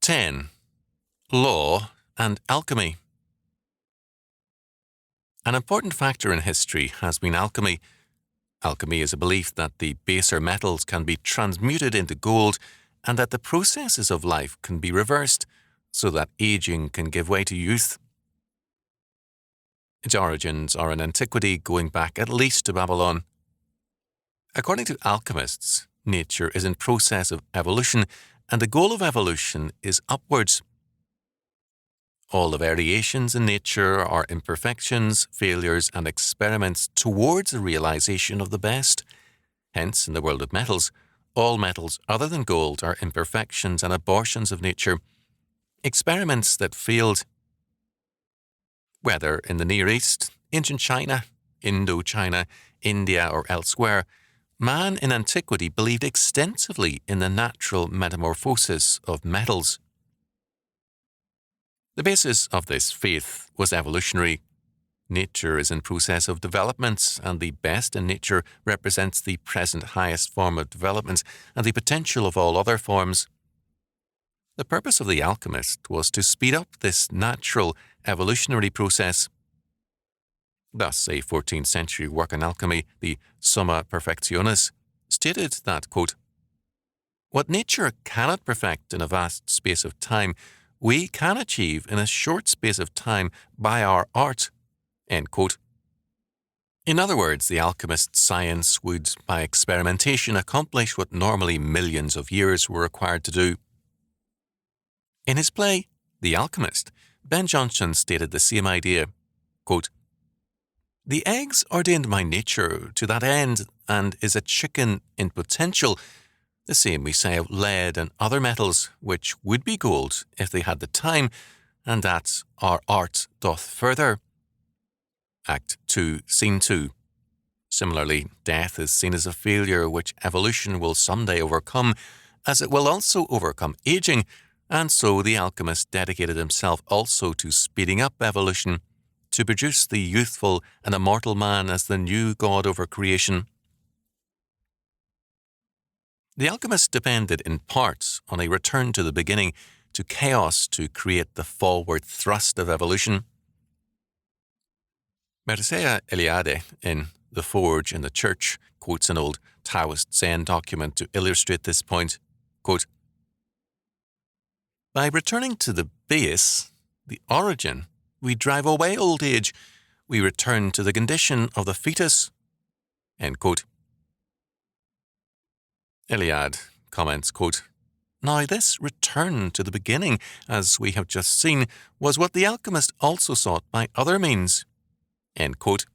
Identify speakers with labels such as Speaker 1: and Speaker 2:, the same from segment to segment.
Speaker 1: 10. Law and Alchemy. An important factor in history has been alchemy. Alchemy is a belief that the baser metals can be transmuted into gold and that the processes of life can be reversed so that aging can give way to youth. Its origins are in antiquity, going back at least to Babylon. According to alchemists, nature is in process of evolution, and the goal of evolution is upwards. All the variations in nature are imperfections, failures, and experiments towards the realization of the best. Hence, in the world of metals, all metals other than gold are imperfections and abortions of nature, experiments that failed. Whether in the Near East, ancient China, Indochina, India, or elsewhere, man in antiquity believed extensively in the natural metamorphosis of metals. The basis of this faith was evolutionary. Nature is in process of development, and the best in nature represents the present highest form of development and the potential of all other forms. The purpose of the alchemist was to speed up this natural evolutionary process. Thus, a 14th century work on alchemy, the Summa Perfectionis, stated that, quote, "What nature cannot perfect in a vast space of time, we can achieve in a short space of time by our art." End quote. In other words, the alchemist's science would, by experimentation, accomplish what normally millions of years were required to do. In his play, The Alchemist, Ben Jonson stated the same idea, quote, "The eggs ordained by nature to that end and is a chicken in potential. The same we say of lead and other metals, which would be gold if they had the time, and that our art doth further." Act 2, Scene 2. Similarly, death is seen as a failure which evolution will someday overcome, as it will also overcome aging, and so the alchemist dedicated himself also to speeding up evolution, to produce the youthful and immortal man as the new god over creation. The alchemist depended in part on a return to the beginning, to chaos, to create the forward thrust of evolution. Mircea Eliade, in The Forge in the Church, quotes an old Taoist Zen document to illustrate this point, quote, "By returning to the base, the origin, we drive away old age, we return to the condition of the fetus." End quote. Eliade comments, quote, "Now this return to the beginning, as we have just seen, was what the alchemist also sought by other means." End quote.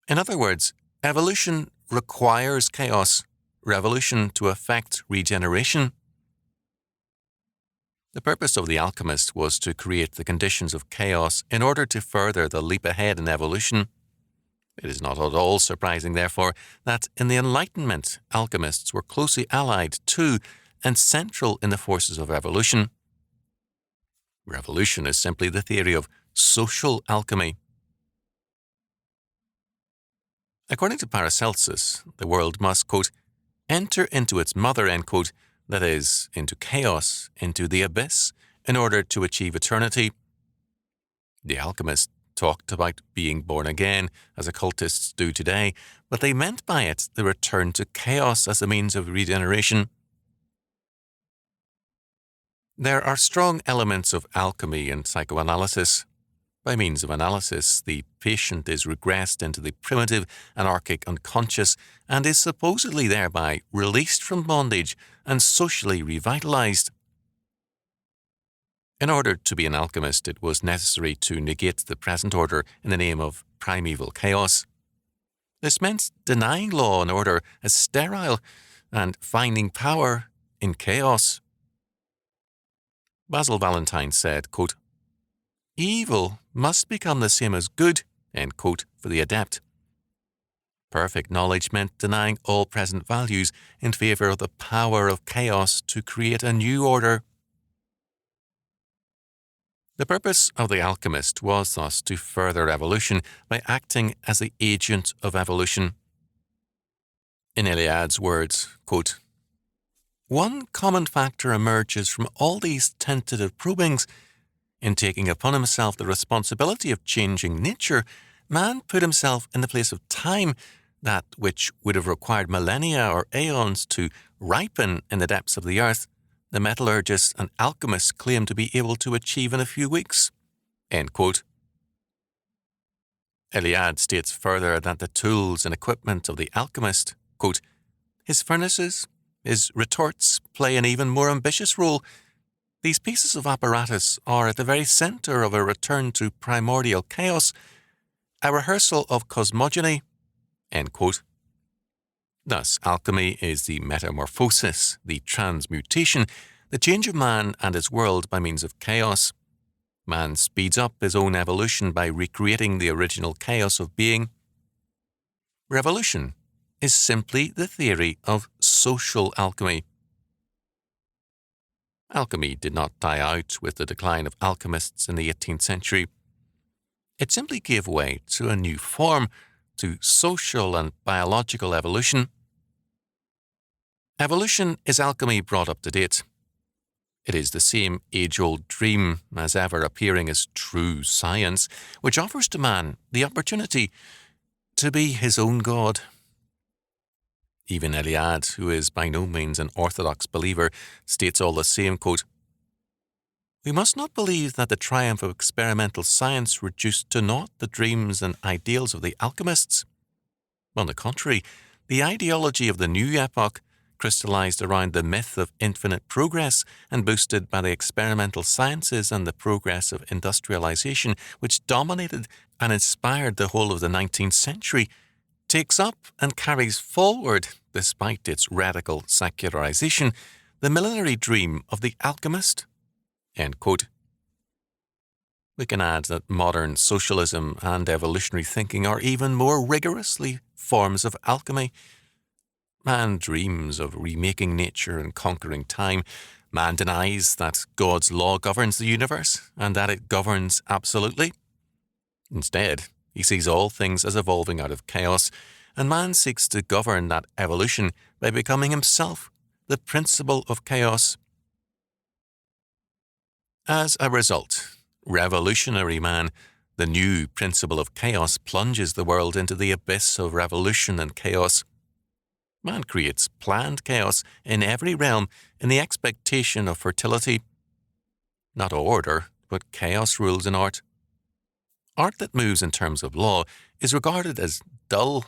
Speaker 1: In other words, evolution requires chaos, revolution to effect regeneration. The purpose of the alchemist was to create the conditions of chaos in order to further the leap ahead in evolution. It is not at all surprising, therefore, that in the Enlightenment, alchemists were closely allied to and central in the forces of evolution. Revolution is simply the theory of social alchemy. According to Paracelsus, the world must, quote, "enter into its mother," end quote, that is, into chaos, into the abyss, in order to achieve eternity. The alchemists talked about being born again, as occultists do today, but they meant by it the return to chaos as a means of regeneration. There are strong elements of alchemy in psychoanalysis. By means of analysis, the patient is regressed into the primitive, anarchic unconscious and is supposedly thereby released from bondage and socially revitalized. In order to be an alchemist, it was necessary to negate the present order in the name of primeval chaos. This meant denying law and order as sterile and finding power in chaos. Basil Valentine said, quote, "Evil must become the same as good," end quote, for the adept. Perfect knowledge meant denying all present values in favor of the power of chaos to create a new order. The purpose of the alchemist was thus to further evolution by acting as the agent of evolution. In Eliade's words, quote, one common factor emerges from all these tentative probings. In taking upon himself the responsibility of changing nature, man put himself in the place of time, that which would have required millennia or aeons to ripen in the depths of the earth, the metallurgists and alchemists claim to be able to achieve in a few weeks. End quote. Eliade states further that the tools and equipment of the alchemist, quote, his furnaces, his retorts play an even more ambitious role. These pieces of apparatus are at the very centre of a return to primordial chaos, a rehearsal of cosmogony. End quote. Thus, alchemy is the metamorphosis, the transmutation, the change of man and his world by means of chaos. Man speeds up his own evolution by recreating the original chaos of being. Revolution is simply the theory of social alchemy. Alchemy did not die out with the decline of alchemists in the 18th century. It simply gave way to a new form, to social and biological evolution. Evolution is alchemy brought up to date. It is the same age-old dream as ever appearing as true science, which offers to man the opportunity to be his own god. Even Eliade, who is by no means an orthodox believer, states all the same, quote, we must not believe that the triumph of experimental science reduced to naught the dreams and ideals of the alchemists. On the contrary, the ideology of the new epoch, crystallized around the myth of infinite progress and boosted by the experimental sciences and the progress of industrialization, which dominated and inspired the whole of the 19th century, takes up and carries forward, despite its radical secularization, the millenary dream of the alchemist. End quote. We can add that modern socialism and evolutionary thinking are even more rigorously forms of alchemy. Man dreams of remaking nature and conquering time. Man denies that God's law governs the universe and that it governs absolutely. Instead, he sees all things as evolving out of chaos, and man seeks to govern that evolution by becoming himself the principle of chaos. As a result, revolutionary man, the new principle of chaos, plunges the world into the abyss of revolution and chaos. Man creates planned chaos in every realm in the expectation of fertility. Not order, but chaos rules in art. Art that moves in terms of law is regarded as dull,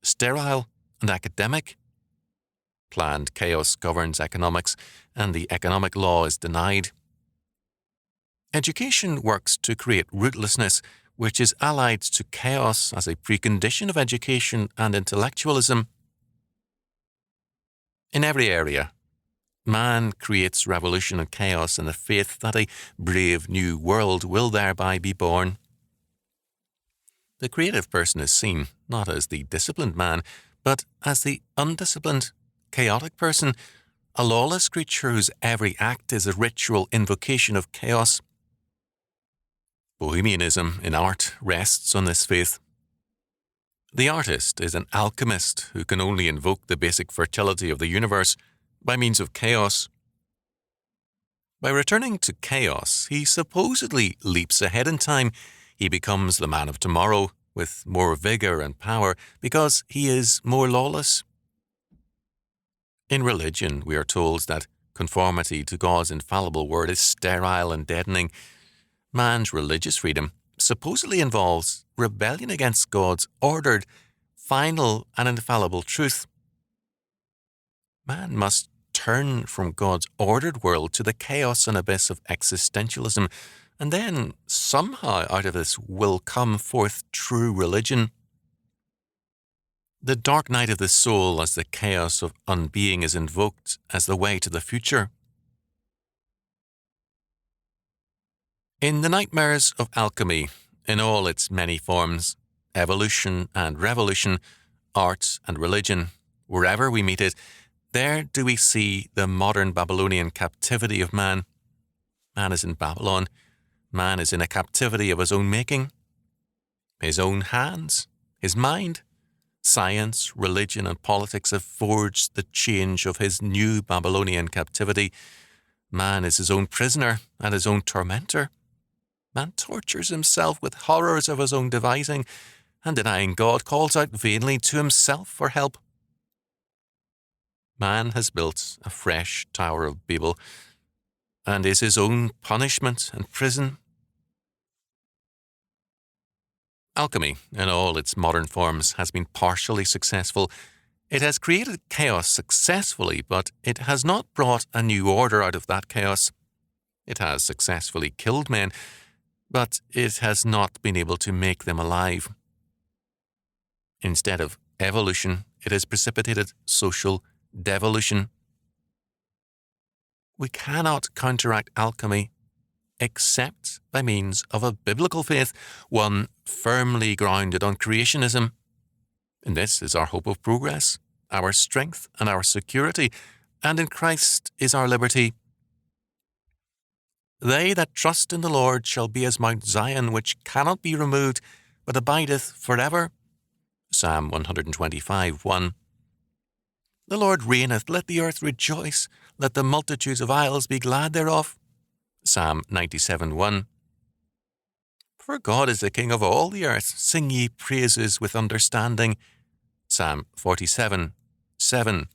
Speaker 1: sterile, and academic. Planned chaos governs economics, and the economic law is denied. Education works to create rootlessness, which is allied to chaos as a precondition of education and intellectualism. In every area, man creates revolution and chaos in the faith that a brave new world will thereby be born. The creative person is seen not as the disciplined man, but as the undisciplined, chaotic person, a lawless creature whose every act is a ritual invocation of chaos. Bohemianism in art rests on this faith. The artist is an alchemist who can only invoke the basic fertility of the universe by means of chaos. By returning to chaos, he supposedly leaps ahead in time. He becomes the man of tomorrow with more vigor and power because he is more lawless. In religion, we are told that conformity to God's infallible word is sterile and deadening. Man's religious freedom supposedly involves rebellion against God's ordered, final, and infallible truth. Man must turn from God's ordered world to the chaos and abyss of existentialism, and then somehow out of this will come forth true religion. The dark night of the soul as the chaos of unbeing is invoked as the way to the future. In the nightmares of alchemy, in all its many forms, evolution and revolution, art and religion, wherever we meet it, there do we see the modern Babylonian captivity of man. Man is in Babylon. Man is in a captivity of his own making, his own hands, his mind, Science, religion, and politics have forged the change of his new Babylonian captivity. Man is his own prisoner and his own tormentor. Man tortures himself with horrors of his own devising, and denying God, calls out vainly to himself for help. Man has built a fresh Tower of Babel, and is his own punishment and prison. Alchemy, in all its modern forms, has been partially successful. It has created chaos successfully, but it has not brought a new order out of that chaos. It has successfully killed men, but it has not been able to make them alive. Instead of evolution, it has precipitated social devolution. We cannot counteract alchemy except by means of a biblical faith, one firmly grounded on creationism. And this is our hope of progress, our strength and our security, and in Christ is our liberty. They that trust in the Lord shall be as Mount Zion, which cannot be removed, but abideth forever. Psalm 125:1. The Lord reigneth, let the earth rejoice, let the multitudes of isles be glad thereof. Psalm 97:1. For God is the King of all the earth, sing ye praises with understanding. Psalm 47:7.